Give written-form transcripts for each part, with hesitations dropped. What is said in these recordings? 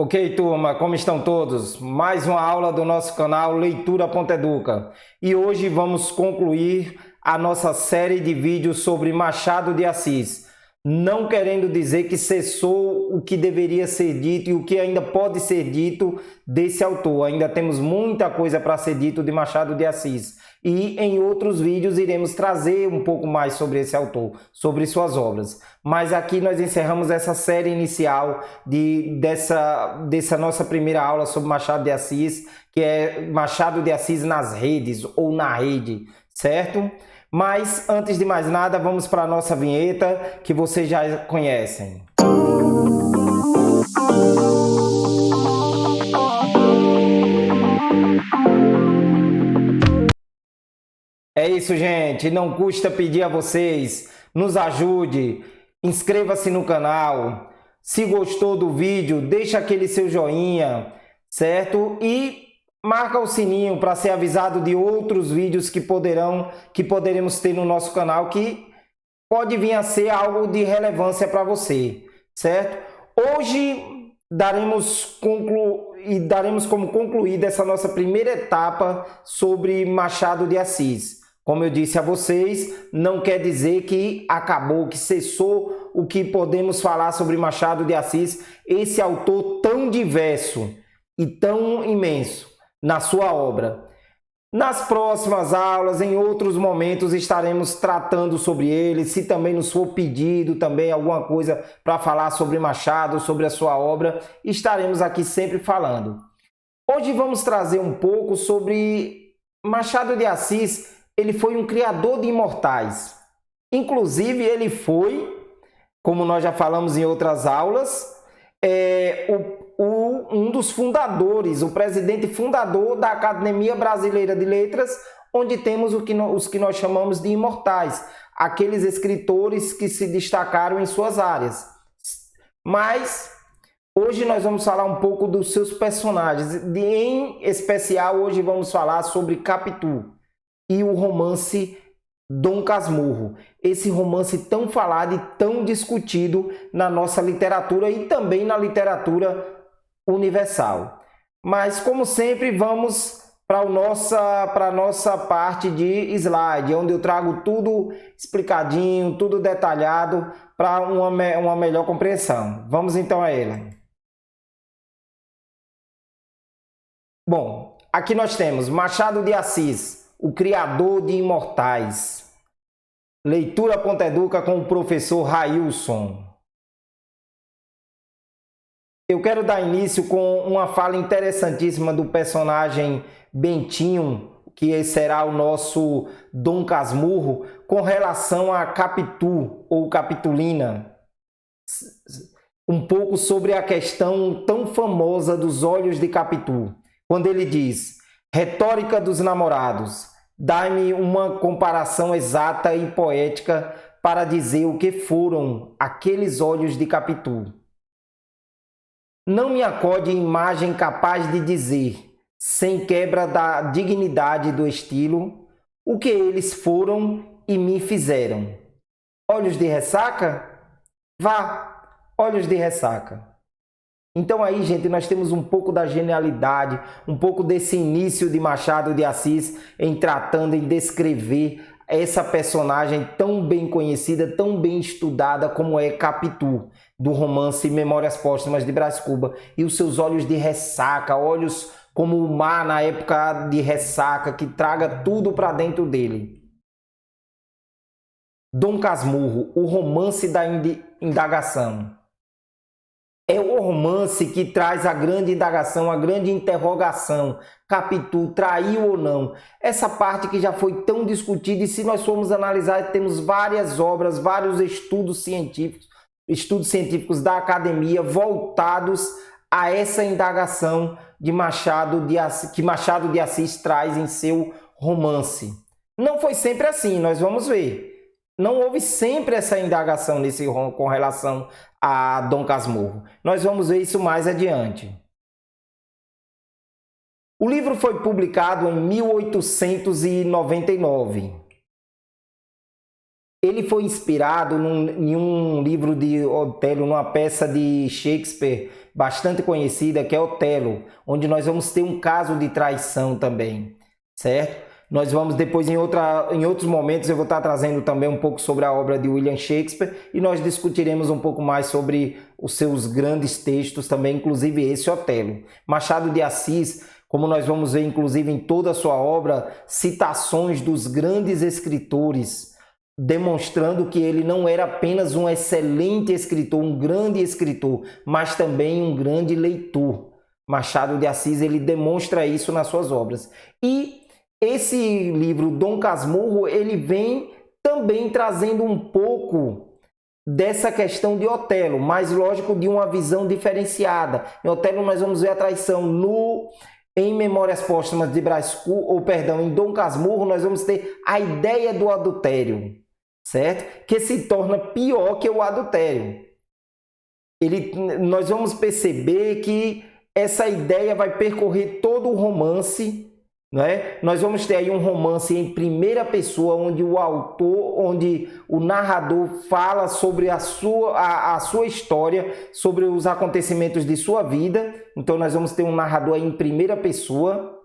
Ok, turma, como estão todos? Mais uma aula do nosso canal Leitura.educa. E hoje vamos concluir a nossa série de vídeos sobre Machado de Assis. Não querendo dizer que cessou o que deveria ser dito e o que ainda pode ser dito desse autor. Ainda temos muita coisa para ser dito de Machado de Assis. E em outros vídeos iremos trazer um pouco mais sobre esse autor, sobre suas obras. Mas aqui nós encerramos essa série inicial dessa nossa primeira aula sobre Machado de Assis, que é Machado de Assis nas redes ou na rede, certo? Mas antes de mais nada, vamos para a nossa vinheta que vocês já conhecem. É isso, gente. Não custa pedir a vocês. Nos ajude. Inscreva-se no canal. Se gostou do vídeo, deixa aquele seu joinha, certo? E marca o sininho para ser avisado de outros vídeos que poderemos ter no nosso canal, que pode vir a ser algo de relevância para você, certo? Hoje daremos como concluída essa nossa primeira etapa sobre Machado de Assis. Como eu disse a vocês, não quer dizer que acabou, que cessou o que podemos falar sobre Machado de Assis, esse autor tão diverso e tão imenso na sua obra. Nas próximas aulas, em outros momentos, estaremos tratando sobre ele. Se também nos for pedido também alguma coisa para falar sobre Machado, sobre a sua obra, estaremos aqui sempre falando. Hoje vamos trazer um pouco sobre Machado de Assis. Ele foi um criador de imortais. Inclusive, ele foi, como nós já falamos em outras aulas, um dos fundadores, o presidente fundador da Academia Brasileira de Letras, onde temos os que nós chamamos de imortais, aqueles escritores que se destacaram em suas áreas. Mas hoje nós vamos falar um pouco dos seus personagens, em especial hoje vamos falar sobre Capitu e o romance Dom Casmurro, esse romance tão falado e tão discutido na nossa literatura e também na literatura universal. Mas, como sempre, vamos para a nossa parte de slide, onde eu trago tudo explicadinho, tudo detalhado para uma melhor compreensão. Vamos então a ele. Bom, aqui nós temos Machado de Assis, o criador de imortais. Leitura.educa com o professor Railson. Eu quero dar início com uma fala interessantíssima do personagem Bentinho, que será o nosso Dom Casmurro, com relação a Capitu ou Capitulina. Um pouco sobre a questão tão famosa dos olhos de Capitu, quando ele diz: retórica dos namorados, dai-me uma comparação exata e poética para dizer o que foram aqueles olhos de Capitu. Não me acode imagem capaz de dizer, sem quebra da dignidade do estilo, o que eles foram e me fizeram. Olhos de ressaca? Vá, olhos de ressaca. Então aí, gente, nós temos um pouco da genialidade, um pouco desse início de Machado de Assis em tratando, em descrever essa personagem tão bem conhecida, tão bem estudada como é Capitu, do romance Memórias Póstumas de Brás Cuba. E os seus olhos de ressaca, olhos como o mar na época de ressaca, que traga tudo para dentro dele. Dom Casmurro, o romance da indagação. É o romance que traz a grande indagação, a grande interrogação. Capitu traiu ou não? Essa parte que já foi tão discutida, e se nós formos analisar, temos várias obras, vários estudos científicos da academia voltados a essa indagação de que Machado de Assis traz em seu romance. Não foi sempre assim, nós vamos ver. Não houve sempre essa indagação com relação a Dom Casmurro. Nós vamos ver isso mais adiante. O livro foi publicado em 1899. Ele foi inspirado em um livro de Otelo, numa peça de Shakespeare bastante conhecida, que é Otelo, onde nós vamos ter um caso de traição também, certo? Nós vamos depois, em outros momentos, eu vou estar trazendo também um pouco sobre a obra de William Shakespeare e nós discutiremos um pouco mais sobre os seus grandes textos também, inclusive esse Otelo. Machado de Assis, como nós vamos ver inclusive em toda a sua obra, citações dos grandes escritores, demonstrando que ele não era apenas um excelente escritor, um grande escritor, mas também um grande leitor. Machado de Assis, ele demonstra isso nas suas obras. E esse livro, Dom Casmurro, ele vem também trazendo um pouco dessa questão de Otelo, mas lógico, de uma visão diferenciada. Em Otelo nós vamos ver a traição em Memórias Póstumas de Brás Cubas, em Dom Casmurro nós vamos ter a ideia do adultério, certo? Que se torna pior que o adultério. Nós vamos perceber que essa ideia vai percorrer todo o romance, não é? Nós vamos ter aí um romance em primeira pessoa, onde onde o narrador fala sobre a sua história, sobre os acontecimentos de sua vida. Então nós vamos ter um narrador aí em primeira pessoa.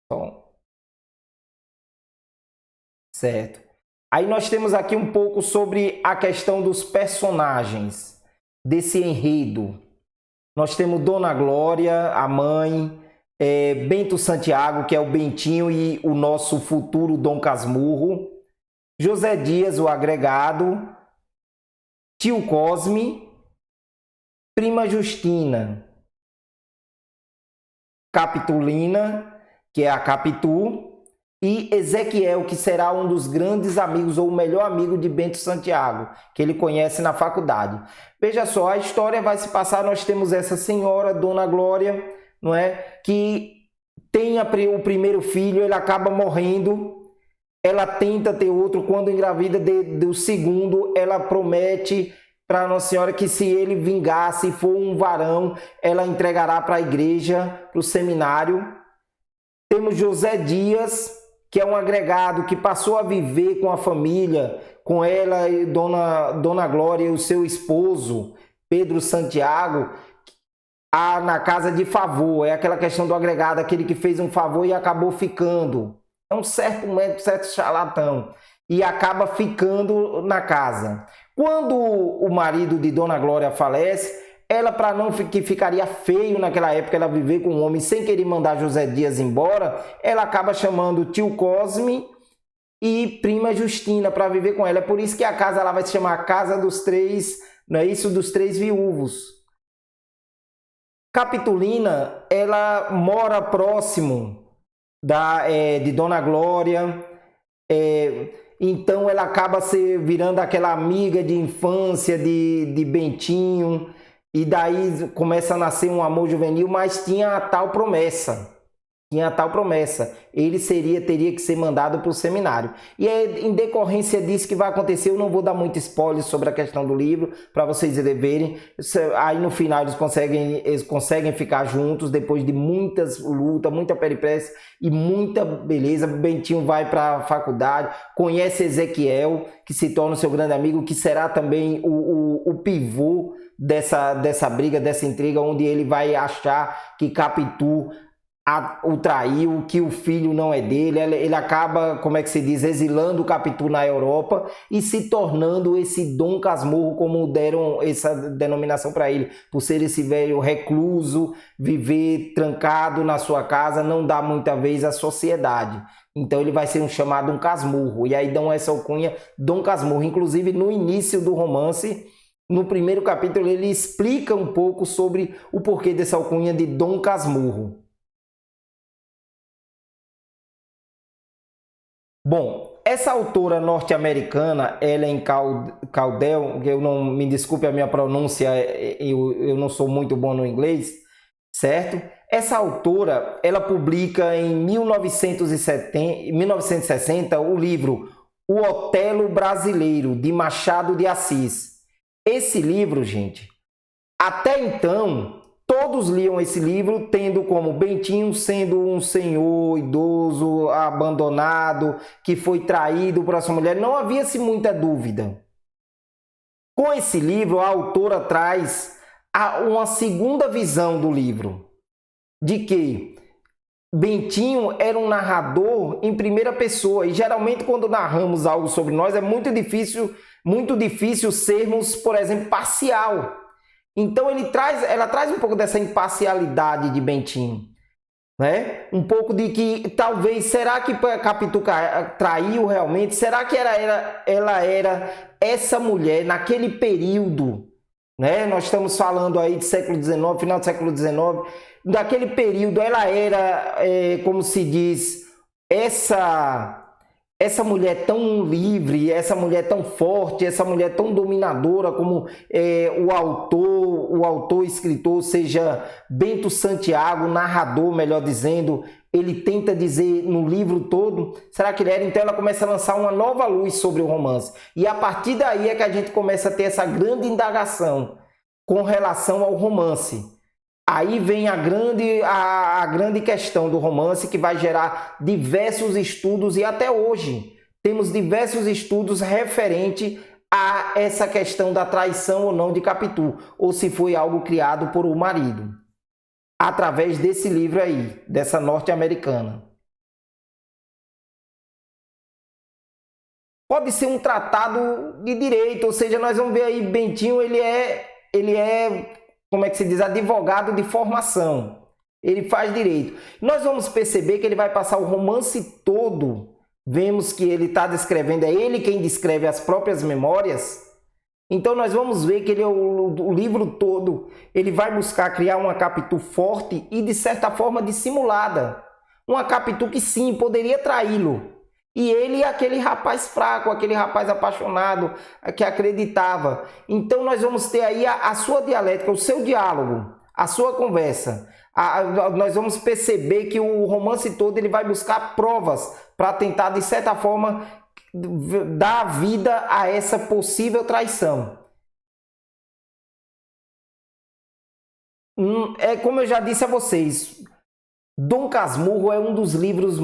Então, certo. Aí nós temos aqui um pouco sobre a questão dos personagens desse enredo. Nós temos Dona Glória, a mãe, Bento Santiago, que é o Bentinho e o nosso futuro Dom Casmurro, José Dias, o agregado, Tio Cosme, Prima Justina, Capitulina, que é a Capitu, e Ezequiel, que será um dos grandes amigos ou o melhor amigo de Bento Santiago, que ele conhece na faculdade. Veja só, a história vai se passar, nós temos essa senhora, Dona Glória, não é? Que tem o primeiro filho, ele acaba morrendo, ela tenta ter outro, quando engravida do segundo, ela promete para Nossa Senhora que se ele vingar, se for um varão, ela entregará para a igreja, para o seminário. Temos José Dias, que é um agregado que passou a viver com a família, com ela e Dona Glória e o seu esposo, Pedro Santiago, na casa de favor. É aquela questão do agregado, aquele que fez um favor e acabou ficando. É um certo charlatão. E acaba ficando na casa. Quando o marido de Dona Glória falece, ela, para não que ficaria feio naquela época ela viver com um homem sem querer mandar José Dias embora, ela acaba chamando Tio Cosme e Prima Justina para viver com ela. É por isso que a casa ela vai se chamar Casa dos Três, não é isso? Dos Três Viúvos. Capitulina, ela mora próximo de Dona Glória, então ela acaba virando aquela amiga de infância de Bentinho, e daí começa a nascer um amor juvenil, mas tinha a tal promessa. Ele teria que ser mandado para o seminário. E em decorrência disso que vai acontecer, eu não vou dar muito spoiler sobre a questão do livro, para vocês verem. Aí no final eles conseguem ficar juntos, depois de muitas lutas, muita peripécia e muita beleza. Bentinho vai para a faculdade, conhece Ezequiel, que se torna seu grande amigo, que será também o pivô dessa briga, dessa intriga, onde ele vai achar que Capitu o traiu, que o filho não é dele. Ele acaba, como é que se diz, exilando o Capitu na Europa e se tornando esse Dom Casmurro, como deram essa denominação para ele, por ser esse velho recluso, viver trancado na sua casa, não dá muita vez à sociedade. Então ele vai ser chamado um Casmurro, e aí dão essa alcunha Dom Casmurro. Inclusive no início do romance, no primeiro capítulo, ele explica um pouco sobre o porquê dessa alcunha de Dom Casmurro. Bom, essa autora norte-americana, Ellen Caldwell, eu não me desculpe a minha pronúncia, eu não sou muito bom no inglês, certo? Essa autora, ela publica em 1960 o livro O Otelo Brasileiro, de Machado de Assis. Esse livro, gente, até então, todos liam esse livro tendo como Bentinho sendo um senhor idoso, abandonado, que foi traído por sua mulher. Não havia-se muita dúvida. Com esse livro, a autora traz uma segunda visão do livro, de que Bentinho era um narrador em primeira pessoa, e geralmente quando narramos algo sobre nós é muito difícil sermos, por exemplo, parcial. Então ela traz um pouco dessa imparcialidade de Bentinho, né? Um pouco de que talvez, será que Capitu traiu realmente? Será que ela era essa mulher naquele período, né? Nós estamos falando aí de século XIX, final do século XIX, daquele período ela era, como se diz, essa mulher tão livre, essa mulher tão forte, essa mulher tão dominadora como o autor, escritor, seja Bento Santiago, narrador, melhor dizendo, ele tenta dizer no livro todo, será que ele era? Então ela começa a lançar uma nova luz sobre o romance. E a partir daí é que a gente começa a ter essa grande indagação com relação ao romance. Aí vem a grande questão do romance, que vai gerar diversos estudos, e até hoje temos diversos estudos referente a essa questão da traição ou não de Capitu, ou se foi algo criado por o marido, através desse livro aí, dessa norte-americana. Pode ser um tratado de direito, ou seja, nós vamos ver aí, Bentinho, ele é, como é que se diz, advogado de formação. Ele faz direito. Nós vamos perceber que ele vai passar o romance todo. Vemos que ele está descrevendo, é ele quem descreve as próprias memórias. Então nós vamos ver que ele, o livro todo, ele vai buscar criar uma Capitu forte e de certa forma dissimulada. Uma Capitu que sim, poderia traí-lo. E ele é aquele rapaz fraco, aquele rapaz apaixonado, que acreditava. Então nós vamos ter aí a sua dialética, o seu diálogo, a sua conversa. Nós vamos perceber que o romance todo ele vai buscar provas para tentar, de certa forma, dar vida a essa possível traição. É como eu já disse a vocês, Dom Casmurro é um dos livros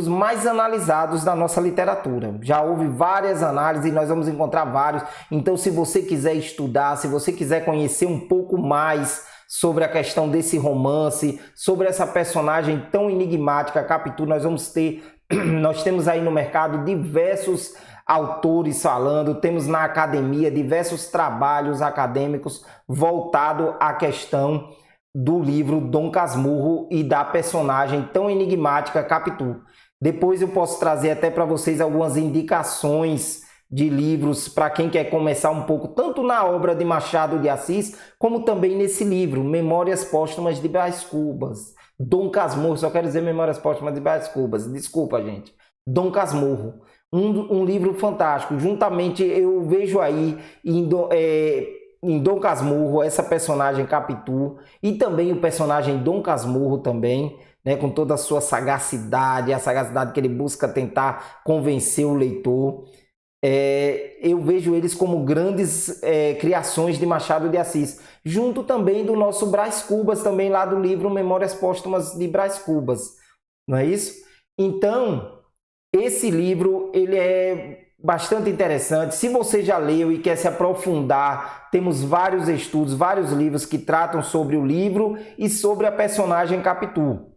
mais analisados da nossa literatura. Já houve várias análises e nós vamos encontrar vários. Então, se você quiser estudar, se você quiser conhecer um pouco mais sobre a questão desse romance, sobre essa personagem tão enigmática, Capitu, nós temos aí no mercado diversos autores falando, temos na academia diversos trabalhos acadêmicos voltados à questão do livro Dom Casmurro e da personagem tão enigmática Capitu. Depois eu posso trazer até para vocês algumas indicações de livros para quem quer começar um pouco, tanto na obra de Machado de Assis, como também nesse livro, Memórias Póstumas de Brás Cubas. Dom Casmurro, só quero dizer Memórias Póstumas de Brás Cubas, desculpa gente. Dom Casmurro, um livro fantástico. Juntamente eu vejo aí em Dom Casmurro, essa personagem Capitu, e também o personagem Dom Casmurro também, né, com toda a sua sagacidade, a sagacidade que ele busca tentar convencer o leitor. Eu vejo eles como grandes criações de Machado de Assis, junto também do nosso Brás Cubas, também lá do livro Memórias Póstumas de Brás Cubas, não é isso? Então, esse livro, ele é bastante interessante. Se você já leu e quer se aprofundar, temos vários estudos, vários livros que tratam sobre o livro e sobre a personagem Capitu.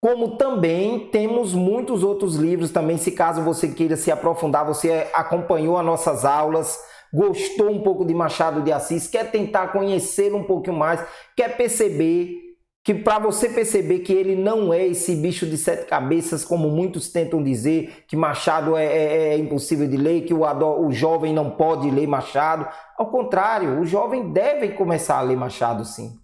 Como também temos muitos outros livros também, se caso você queira se aprofundar, você acompanhou as nossas aulas, gostou um pouco de Machado de Assis, quer tentar conhecer um pouquinho mais, quer perceber que, para você perceber que ele não é esse bicho de sete cabeças, como muitos tentam dizer, que Machado é impossível de ler, que o jovem não pode ler Machado. Ao contrário, o jovem deve começar a ler Machado, sim.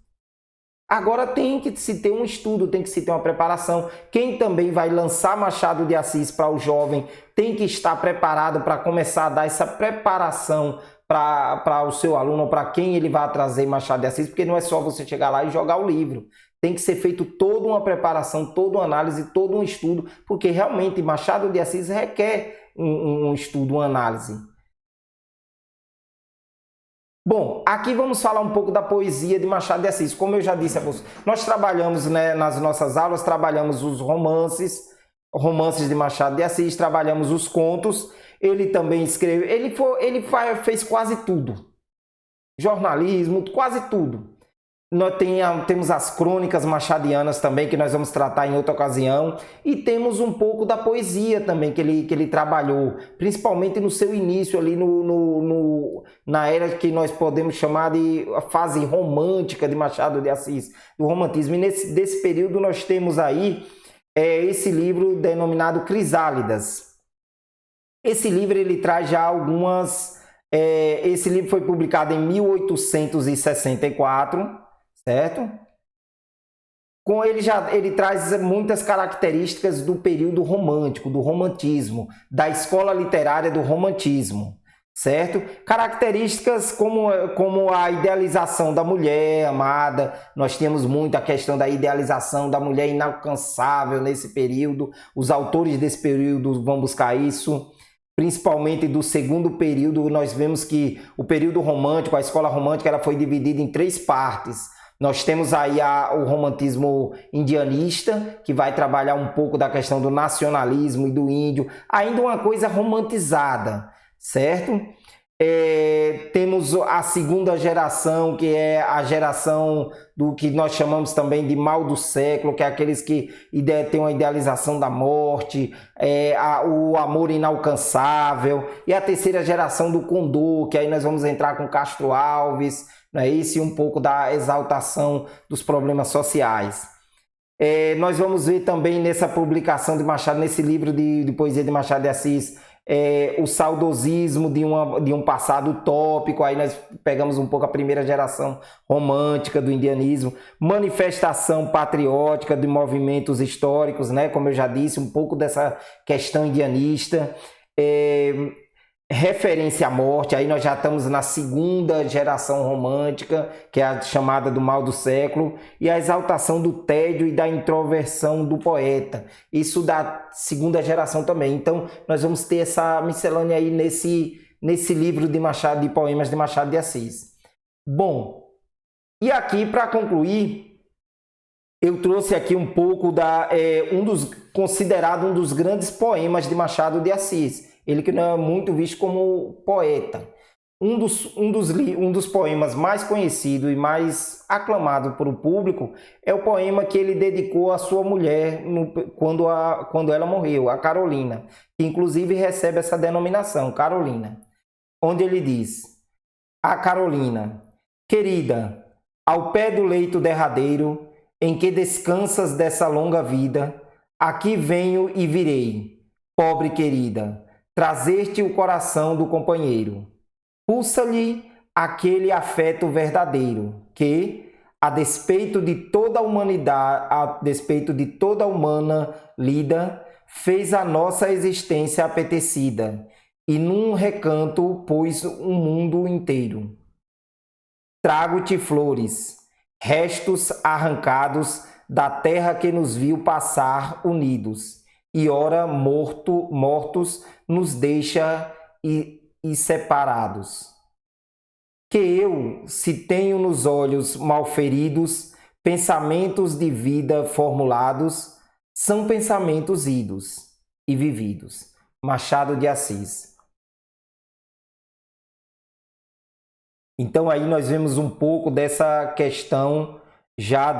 Agora tem que se ter um estudo, tem que se ter uma preparação. Quem também vai lançar Machado de Assis para o jovem tem que estar preparado para começar a dar essa preparação para o seu aluno, ou para quem ele vai trazer Machado de Assis, porque não é só você chegar lá e jogar o livro. Tem que ser feito toda uma preparação, toda uma análise, todo um estudo, porque realmente Machado de Assis requer um estudo, uma análise. Bom, aqui vamos falar um pouco da poesia de Machado de Assis. Como eu já disse a você, nós trabalhamos, né, nas nossas aulas, trabalhamos os romances de Machado de Assis, trabalhamos os contos. Ele também escreveu, fez quase tudo. Jornalismo, quase tudo. Nós temos as crônicas machadianas também, que nós vamos tratar em outra ocasião, e temos um pouco da poesia também que ele trabalhou, principalmente no seu início ali na era que nós podemos chamar de fase romântica de Machado de Assis, do romantismo. E desse período nós temos aí esse livro denominado Crisálidas. Esse livro ele traz já algumas... esse livro foi publicado em 1864, certo? Com ele traz muitas características do período romântico, do romantismo, da escola literária do romantismo, certo? Características como a idealização da mulher amada. Nós temos muito a questão da idealização da mulher inalcançável nesse período. Os autores desse período vão buscar isso. Principalmente do segundo período, nós vemos que o período romântico, a escola romântica, ela foi dividida em 3 partes. Nós temos aí o romantismo indianista, que vai trabalhar um pouco da questão do nacionalismo e do índio, ainda uma coisa romantizada, certo? Temos a segunda geração, que é a geração do que nós chamamos também de mal do século, que é aqueles que têm uma idealização da morte, o amor inalcançável, e a terceira geração do Condor, que aí nós vamos entrar com Castro Alves, não é isso? E um pouco da exaltação dos problemas sociais. Nós vamos ver também nessa publicação de Machado, nesse livro de poesia de Machado de Assis, o saudosismo de um passado utópico. Aí nós pegamos um pouco a primeira geração romântica do indianismo, manifestação patriótica de movimentos históricos, né? Como eu já disse, um pouco dessa questão indianista, referência à morte. Aí nós já estamos na segunda geração romântica, que é a chamada do mal do século, e a exaltação do tédio e da introversão do poeta, isso da segunda geração também. Então nós vamos ter essa miscelânea aí nesse livro de poemas de Machado de Assis. Bom, e aqui para concluir, eu trouxe aqui um pouco considerado um dos grandes poemas de Machado de Assis. Ele que não é muito visto como poeta. Um dos poemas mais conhecidos e mais aclamado por o público é o poema que ele dedicou à sua mulher quando ela morreu, a Carolina, que inclusive recebe essa denominação, Carolina, onde ele diz: a Carolina, querida, ao pé do leito derradeiro, em que descansas dessa longa vida, aqui venho e virei, pobre querida, trazer-te o coração do companheiro. Pulsa-lhe aquele afeto verdadeiro que, a despeito de toda a humanidade, a despeito de toda a humana lida, fez a nossa existência apetecida e num recanto pôs um mundo inteiro. Trago-te flores, restos arrancados da terra que nos viu passar unidos, e ora mortos nos deixa e separados. Que eu, se tenho nos olhos malferidos pensamentos de vida formulados, são pensamentos idos e vividos. Machado de Assis. Então aí nós vemos um pouco dessa questão já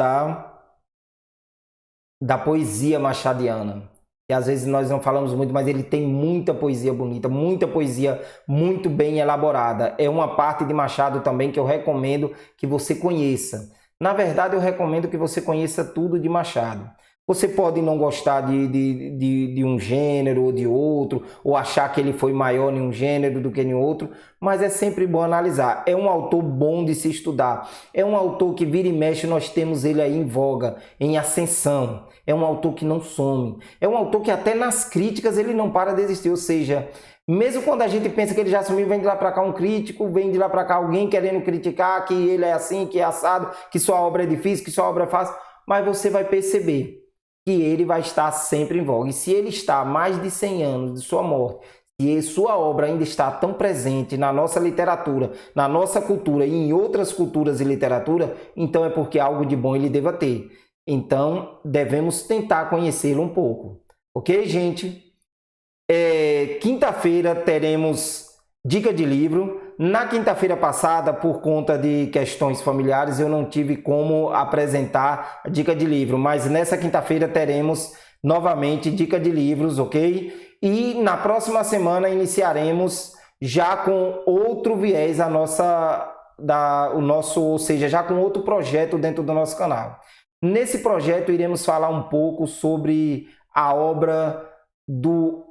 da poesia machadiana. E às vezes nós não falamos muito, mas ele tem muita poesia bonita, muita poesia muito bem elaborada. É uma parte de Machado também que eu recomendo que você conheça. Na verdade, eu recomendo que você conheça tudo de Machado. Você pode não gostar de um gênero ou de outro, ou achar que ele foi maior em um gênero do que em outro, mas é sempre bom analisar. É um autor bom de se estudar. É um autor que vira e mexe, nós temos ele aí em voga, em ascensão. É um autor que não some. É um autor que até nas críticas ele não para de existir. Ou seja, mesmo quando a gente pensa que ele já sumiu, vem de lá para cá um crítico, vem de lá para cá alguém querendo criticar que ele é assim, que é assado, que sua obra é difícil, que sua obra é fácil, mas você vai perceber que ele vai estar sempre em voga. E se ele está há mais de 100 anos de sua morte, e sua obra ainda está tão presente na nossa literatura, na nossa cultura e em outras culturas e literatura, então é porque algo de bom ele deva ter. Então, devemos tentar conhecê-lo um pouco. Ok, gente? Quinta-feira teremos dica de livro. Na quinta-feira passada, por conta de questões familiares, eu não tive como apresentar a dica de livro, mas nessa quinta-feira teremos novamente dica de livros, ok? E na próxima semana iniciaremos já com outro viés ou seja, já com outro projeto dentro do nosso canal. Nesse projeto iremos falar um pouco sobre a obra do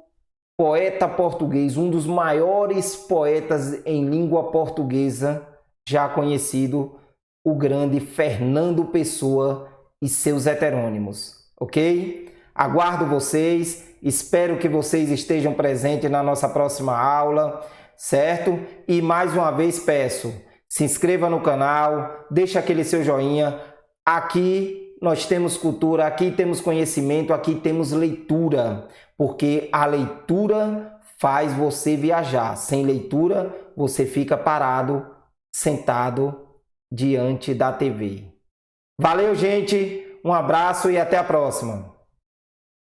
poeta português, um dos maiores poetas em língua portuguesa já conhecido, o grande Fernando Pessoa e seus heterônimos, ok? Aguardo vocês, espero que vocês estejam presentes na nossa próxima aula, certo? E mais uma vez peço, se inscreva no canal, deixa aquele seu joinha. Aqui nós temos cultura, aqui temos conhecimento, aqui temos leitura, porque a leitura faz você viajar. Sem leitura, você fica parado, sentado diante da TV. Valeu, gente! Um abraço e até a próxima!